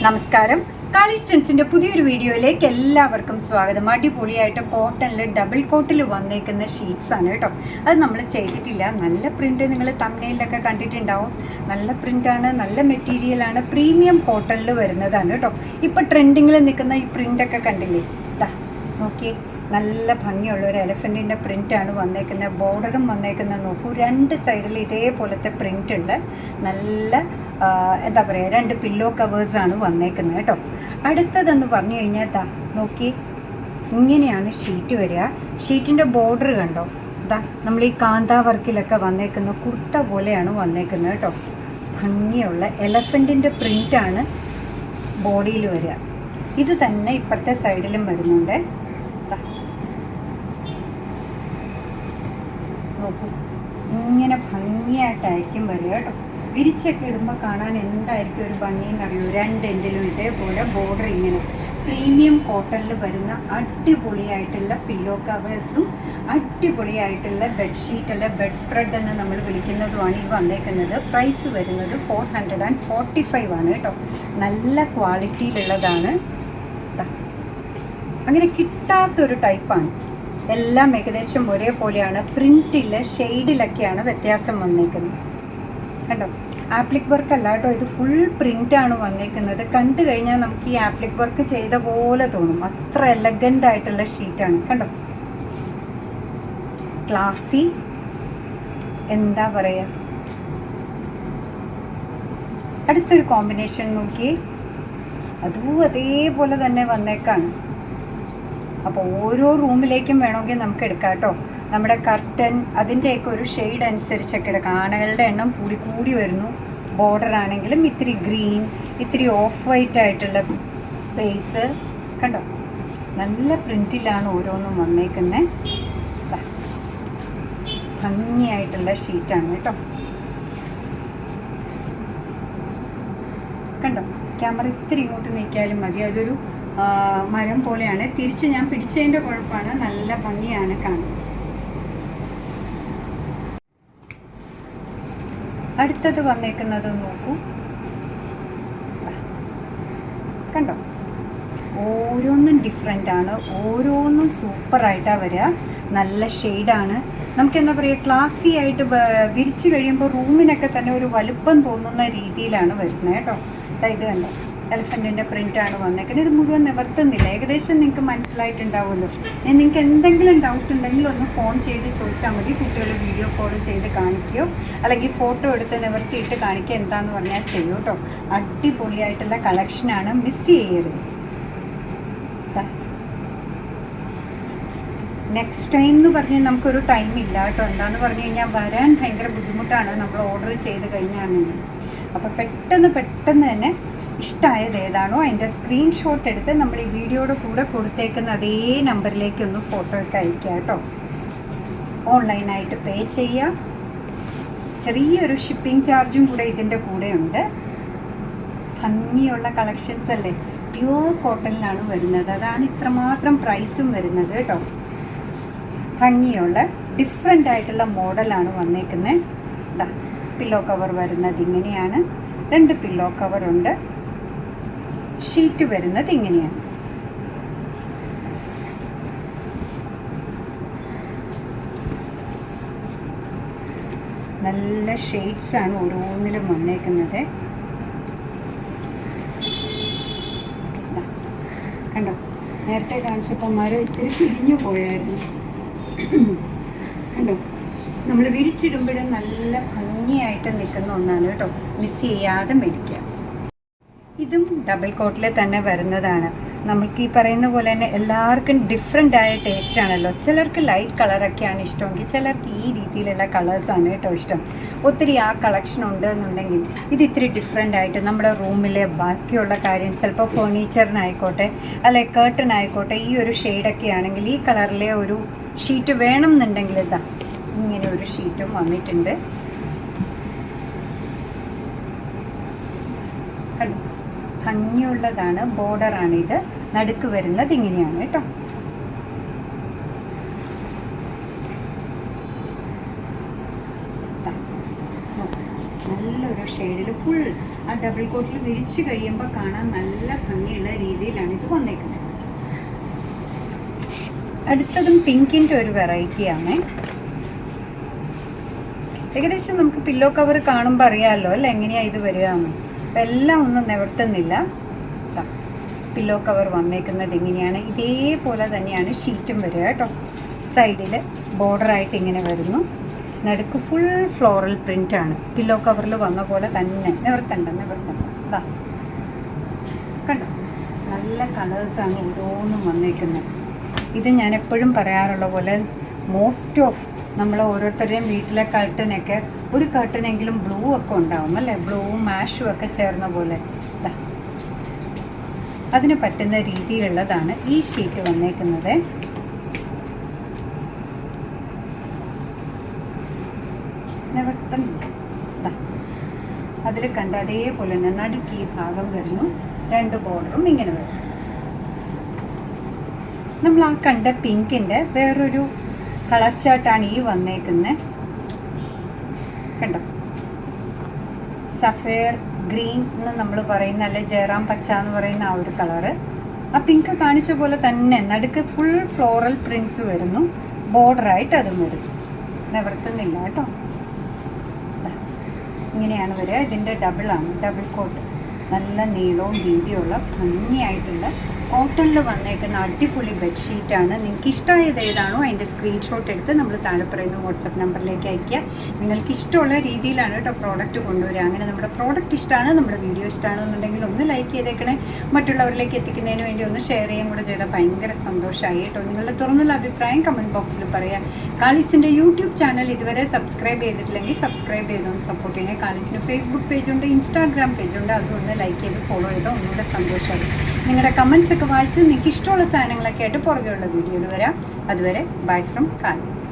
നമസ്കാരം. കാളി സ്റ്റൻസിൻ്റെ പുതിയൊരു വീഡിയോയിലേക്ക് എല്ലാവർക്കും സ്വാഗതം. അടിപൊളിയായിട്ട് കോട്ടണിൽ ഡബിൾ കോട്ടിൽ വന്നേക്കുന്ന ഷീറ്റ്സ് ആണ് കേട്ടോ. അത് നമ്മൾ ചെയ്തിട്ടില്ല. നല്ല പ്രിൻറ്റ് നിങ്ങൾ തംബ്നെയിലൊക്കെ കണ്ടിട്ടുണ്ടാവും. നല്ല പ്രിൻ്റാണ്, നല്ല മെറ്റീരിയലാണ്, പ്രീമിയം കോട്ടണിൽ വരുന്നതാണ് കേട്ടോ. ഇപ്പോൾ ട്രെൻഡിങ്ങിൽ നിൽക്കുന്ന ഈ പ്രിൻ്റൊക്കെ കണ്ടില്ലേ? ഇതാ നോക്കി, നല്ല ഭംഗിയുള്ള ഒരു എലഫൻറ്റിൻ്റെ പ്രിൻ്റാണ് വന്നേക്കുന്നത്. ബോർഡറും വന്നേക്കുന്നത് നോക്കൂ. രണ്ട് സൈഡിൽ ഇതേപോലത്തെ പ്രിൻ്റുള്ള നല്ല എന്താ പറയുക, രണ്ട് പില്ലോ കവേഴ്സാണ് വന്നേക്കുന്നത് കേട്ടോ. അടുത്തതെന്ന് പറഞ്ഞു കഴിഞ്ഞാൽ ദാ നോക്കി, ഇങ്ങനെയാണ് ഷീറ്റ് വരിക. ഷീറ്റിൻ്റെ ബോർഡർ കണ്ടോ? ഇതാ നമ്മൾ ഈ കാന്താ വർക്കിലൊക്കെ വന്നേക്കുന്ന കുർത്ത പോലെയാണ് വന്നേക്കുന്നത് കേട്ടോ. ഭംഗിയുള്ള എലഫൻറ്റിൻ്റെ പ്രിൻ്റാണ് ബോഡിയിൽ വരിക. ഇത് തന്നെ ഇപ്പുറത്തെ സൈഡിലും വരുന്നുണ്ട്. നോക്കൂ, ഇങ്ങനെ ഭംഗിയായിട്ടായിരിക്കും വരിക കേട്ടോ. വിരിച്ചൊക്കെ ഇടുമ്പോൾ കാണാൻ എന്തായിരിക്കും ഒരു ഭംഗിയെന്നറിയൂ. രണ്ടെൻഡിലും ഇതേപോലെ ബോർഡർ ഇങ്ങനെ പ്രീമിയം കോട്ടണിൽ വരുന്ന അടിപൊളിയായിട്ടുള്ള പില്ലോ കവേഴ്സും അടിപൊളിയായിട്ടുള്ള ബെഡ്ഷീറ്റ് അല്ല ബെഡ് സ്പ്രെഡ് എന്ന് നമ്മൾ വിളിക്കുന്നതുമാണ് ഈ വന്നേക്കുന്നത്. പ്രൈസ് വരുന്നത് 445 ആണ് കേട്ടോ. നല്ല ക്വാളിറ്റിയിലുള്ളതാണ്. അങ്ങനെ കിട്ടാത്തൊരു ടൈപ്പാണ്. എല്ലാം ഏകദേശം ഒരേപോലെയാണ്. പ്രിൻറ്റിൽ ഷെയ്ഡിലൊക്കെയാണ് വ്യത്യാസം വന്നേക്കുന്നത് കണ്ടോ. ആപ്ലിക് വർക്ക് അല്ല കേട്ടോ, ഇത് ഫുൾ പ്രിൻ്റാണ് വന്നേക്കുന്നത്. കണ്ടു കഴിഞ്ഞാൽ നമുക്ക് ഈ ആപ്ലിക് വർക്ക് ചെയ്ത പോലെ തോന്നും. അത്ര എലഗൻ്റ് ആയിട്ടുള്ള ഷീറ്റാണ് കണ്ടോ. ക്ലാസി, എന്താ പറയുക. അടുത്തൊരു കോമ്പിനേഷൻ നോക്കി, അതും അതേപോലെ തന്നെ വന്നേക്കാണ്. അപ്പോൾ ഓരോ റൂമിലേക്കും വേണമെങ്കിൽ നമുക്ക് എടുക്കാം കേട്ടോ. നമ്മുടെ കർട്ടൻ അതിൻ്റെയൊക്കെ ഒരു ഷെയ്ഡ് അനുസരിച്ചൊക്കെ എടുക്കാം. ആണകളുടെ എണ്ണം കൂടി വരുന്നു. ബോർഡർ ആണെങ്കിലും ഇത്തിരി ഗ്രീൻ, ഇത്തിരി ഓഫ് വൈറ്റ് ആയിട്ടുള്ള ബേസ് കണ്ടോ. നല്ല പ്രിൻറ്റിലാണ് ഓരോന്നും വന്നേക്കുന്നത്. ഭംഗിയായിട്ടുള്ള ഷീറ്റാണ് കേട്ടോ. കണ്ടോ, ക്യാമറ ഇത്തിരി ഇങ്ങോട്ട് നീക്കിയാലും മതി. അതൊരു മരം പോലെയാണ്. തിരിച്ച് ഞാൻ പിടിച്ചതിൻ്റെ കുഴപ്പമാണ്. നല്ല ഭംഗിയാണ് കാണാൻ. അടുത്തത് വന്നേക്കുന്നത് നോക്കൂ, കണ്ടോ. ഓരോന്നും ഡിഫറെൻ്റ് ആണ്, ഓരോന്നും സൂപ്പറായിട്ടാണ് വരിക. നല്ല ഷെയ്ഡാണ്. നമുക്ക് എന്താ പറയുക, ക്ലാസി ആയിട്ട് വിരിച്ചു കഴിയുമ്പോൾ റൂമിനൊക്കെ തന്നെ ഒരു വലുപ്പം തോന്നുന്ന രീതിയിലാണ് വരുന്നത് കേട്ടോ. ഇത് കണ്ടോ, എലഫൻറ്റിൻ്റെ പ്രിൻ്റാണ് വന്നേക്കുന്നത്. ഇത് മുഴുവൻ നിവർത്തുന്നില്ല. ഏകദേശം നിങ്ങൾക്ക് മനസ്സിലായിട്ടുണ്ടാവുമല്ലോ. നിങ്ങൾക്ക് എന്തെങ്കിലും ഡൗട്ട് ഉണ്ടെങ്കിൽ ഒന്ന് ഫോൺ ചെയ്ത് ചോദിച്ചാൽ മതി. കുട്ടികൾ വീഡിയോ കോൾ ചെയ്ത് കാണിക്കുകയോ അല്ലെങ്കിൽ ഫോട്ടോ എടുത്ത് നിവർത്തിയിട്ട് കാണിക്കുക, എന്താണെന്ന് പറഞ്ഞാൽ ചെയ്യൂ കേട്ടോ. അടിപൊളിയായിട്ടുള്ള കളക്ഷനാണ്, മിസ് ചെയ്യരുത്. നെക്സ്റ്റ് ടൈം എന്ന് പറഞ്ഞ് നമുക്കൊരു ടൈം ഇല്ല കേട്ടോ. എന്താണെന്ന് പറഞ്ഞു കഴിഞ്ഞാൽ വരാൻ ഭയങ്കര ബുദ്ധിമുട്ടാണ് നമ്മൾ ഓർഡർ ചെയ്ത് കഴിഞ്ഞാണെങ്കിൽ. അപ്പോൾ പെട്ടെന്ന് തന്നെ ഇഷ്ടമായത് ഏതാണോ അതിൻ്റെ സ്ക്രീൻഷോട്ട് എടുത്ത് നമ്മൾ ഈ വീഡിയോയുടെ കൂടെ കൊടുത്തേക്കുന്ന അതേ നമ്പറിലേക്കൊന്ന് ഫോട്ടോ ഒക്കെ അയക്കുക കേട്ടോ. ഓൺലൈനായിട്ട് പേ ചെയ്യുക. ചെറിയൊരു ഷിപ്പിംഗ് ചാർജും കൂടെ ഇതിൻ്റെ കൂടെ ഉണ്ട്. ഭംഗിയുള്ള കളക്ഷൻസ് അല്ലേ, പ്യൂർ കോട്ടണിലാണ് വരുന്നത്. അതാണ് ഇത്രമാത്രം പ്രൈസും വരുന്നത് കേട്ടോ. ഭംഗിയുള്ള ഡിഫറെൻ്റ് ആയിട്ടുള്ള മോഡലാണ് വന്നേക്കുന്നത്. ഇതാ പില്ലോ കവർ വരുന്നത് ഇങ്ങനെയാണ്. 2 പില്ലോ കവറുണ്ട്. ഷീറ്റ് വരുന്നത് ഇങ്ങനെയാണ്. നല്ല ഷെയ്ഡ്സാണ് ഓരോന്നിലും വന്നേക്കുന്നത്. കണ്ടോ, നേരത്തെ കാണിച്ചപ്പോൾ മരം ഇത്തിരി പിരിഞ്ഞു പോയായിരുന്നു. കണ്ടോ, നമ്മൾ വിരിച്ചിടുമ്പോഴും നല്ല ഭംഗിയായിട്ട് നിൽക്കുന്ന ഒന്നാണ് കേട്ടോ. മിസ് ചെയ്യാതെ മേടിക്കുക. ഇതും ഡബിൾ കോട്ടിൽ തന്നെ വരുന്നതാണ്. നമുക്ക് ഈ പറയുന്ന പോലെ തന്നെ എല്ലാവർക്കും ഡിഫറെൻ്റ് ആയ ടേസ്റ്റ് ആണല്ലോ. ചിലർക്ക് ലൈറ്റ് കളറൊക്കെയാണ് ഇഷ്ടമെങ്കിൽ ചിലർക്ക് ഈ രീതിയിലുള്ള കളേഴ്സാണ് കേട്ടോ ഇഷ്ടം. ഒത്തിരി ആ കളക്ഷൻ ഉണ്ട് എന്നുണ്ടെങ്കിൽ ഇത് ഇത്തിരി ഡിഫറെൻ്റ് ആയിട്ട് നമ്മുടെ റൂമിലെ ബാക്കിയുള്ള കാര്യം, ചിലപ്പോൾ ഫേർണിച്ചറിനായിക്കോട്ടെ അല്ലെ കേർട്ടനായിക്കോട്ടെ, ഈ ഒരു ഷെയ്ഡൊക്കെ ആണെങ്കിൽ ഈ കളറിലെ ഒരു ഷീറ്റ് വേണം എന്നുണ്ടെങ്കിൽ ഇതാ ഇങ്ങനെ ഒരു ഷീറ്റും വന്നിട്ടുണ്ട്. ഭംഗിയുള്ളതാണ്. ബോർഡറാണിത്. നടുക്ക് വരുന്നത് ഇങ്ങനെയാണ് കേട്ടോ. നല്ലൊരു ഷെയ്ഡിൽ ഫുൾ ആ ഡബിൾ കോട്ടിൽ വിരിച്ച് കഴിയുമ്പോൾ കാണാൻ നല്ല ഭംഗിയുള്ള രീതിയിലാണ് ഇത് വന്നേക്കുന്നത്. അടുത്തതും പിങ്കിൻ്റെ ഒരു വെറൈറ്റിയാണ്. ഏകദേശം നമുക്ക് പില്ലോ കവർ കാണുമ്പോൾ അറിയാമല്ലോ അല്ലേ എങ്ങനെയാണ് ഇത് വരികയെന്ന്. അപ്പം എല്ലാം ഒന്നും നിവർത്തുന്നില്ല. പില്ലോ കവർ വന്നേക്കുന്നത് എങ്ങനെയാണ്, ഇതേപോലെ തന്നെയാണ് ഷീറ്റും വരിക കേട്ടോ. സൈഡിൽ ബോർഡറായിട്ട് ഇങ്ങനെ വരുന്നു. നടുക്ക് ഫുൾ ഫ്ലോറൽ പ്രിൻ്റാണ്. പില്ലോ കവറിൽ വന്ന പോലെ തന്നെ. നിവർത്തണ്ട ഇതാ കണ്ടോ, നല്ല കളേഴ്സാണ് ഓരോന്നും വന്നേക്കുന്നത്. ഇത് ഞാൻ എപ്പോഴും പറയാറുള്ള പോലെ മോസ്റ്റ് ഓഫ് നമ്മൾ ഓരോരുത്തരുടെയും വീട്ടിലെ കർട്ടനൊക്കെ ഒരു കർട്ടനെങ്കിലും ബ്ലൂ ഒക്കെ ഉണ്ടാവും അല്ലേ, ബ്ലൂവും മാഷും ഒക്കെ ചേർന്ന പോലെ. ഇതാ അതിന് പറ്റുന്ന രീതിയിലുള്ളതാണ് ഈ ഷീറ്റ് വന്നേക്കുന്നത്. അതിൽ കണ്ട അതേപോലെ തന്നെ നടുക്ക് ഈ ഭാഗം വരുന്നു, 2 ബോർഡറും ഇങ്ങനെ വരും. നമ്മൾ ആ കണ്ട പിങ്കിൻ്റെ വേറൊരു കളർ ചാർട്ടാണ് ഈ വന്നേക്കുന്നത്. കണ്ടോ, സഫയർ ഗ്രീൻ എന്ന് നമ്മൾ പറയുന്ന, അല്ലെ ജയറാം പച്ച എന്ന് പറയുന്ന ആ ഒരു കളറ്. ആ പിങ്ക് കാണിച്ച പോലെ തന്നെ നടുക്ക് ഫുൾ ഫ്ലോറൽ പ്രിൻറ്റ്സ് വരുന്നു, ബോർഡറായിട്ട് അതും വരും. നിവർത്തുന്നില്ല കേട്ടോ. ഇങ്ങനെയാണ് വരിക. ഇതിൻ്റെ ഡബിളാണ്, ഡബിൾ കോട്ട്. നല്ല നീളവും വീതിയുള്ള ഭംഗിയായിട്ടുള്ള കോട്ടണിൽ വന്നേക്കുന്ന അടിപൊളി ബെഡ്ഷീറ്റാണ്. നിങ്ങൾക്ക് ഇഷ്ടമായത് ഏതാണോ അതിൻ്റെ സ്ക്രീൻഷോട്ട് എടുത്ത് നമ്മൾ താഴെ പറയുന്ന വാട്സപ്പ് നമ്പറിലേക്ക് അയയ്ക്കുക. നിങ്ങൾക്ക് ഇഷ്ടമുള്ള രീതിയിലാണ് കേട്ടോ പ്രോഡക്റ്റ് കൊണ്ടുവരിക. അങ്ങനെ നമ്മുടെ പ്രോഡക്റ്റ് ഇഷ്ടമാണ്, നമ്മുടെ വീഡിയോ ഇഷ്ടമാണെന്നുണ്ടെങ്കിൽ ഒന്ന് ലൈക്ക് ചെയ്തേക്കണേ. മറ്റുള്ളവരിലേക്ക് എത്തിക്കുന്നതിന് വേണ്ടി ഒന്ന് ഷെയർ ചെയ്യുകയും കൂടെ ചെയ്താൽ ഭയങ്കര സന്തോഷമായി കേട്ടോ. നിങ്ങളുടെ തുറന്നുള്ള അഭിപ്രായം കമൻറ്റ് ബോക്സിൽ പറയുക. കാളിസിൻ്റെ യൂട്യൂബ് ചാനൽ ഇതുവരെ സബ്സ്ക്രൈബ് ചെയ്തിട്ടില്ലെങ്കിൽ സബ്സ്ക്രൈബ് ചെയ്തൊന്ന് സപ്പോർട്ട് ചെയ്യണേ. കാളിസിന് ഫേസ്ബുക്ക് പേജുണ്ട്, ഇൻസ്റ്റാഗ്രാം പേജുണ്ട്. അതുകൊണ്ട് ലൈക്ക് ചെയ്ത് ഫോളോ ചെയ്താൽ ഒന്നുകൂടെ സന്തോഷമായി. നിങ്ങളുടെ കമൻസ് ഒക്കെ വായിച്ച് നിങ്ങൾക്ക് ഇഷ്ടമുള്ള സാധനങ്ങളൊക്കെ ആയിട്ട് പുറകെയുള്ള വീഡിയോയിൽ വരാം. അതുവരെ ബൈ ഫ്രം കാളിസ്.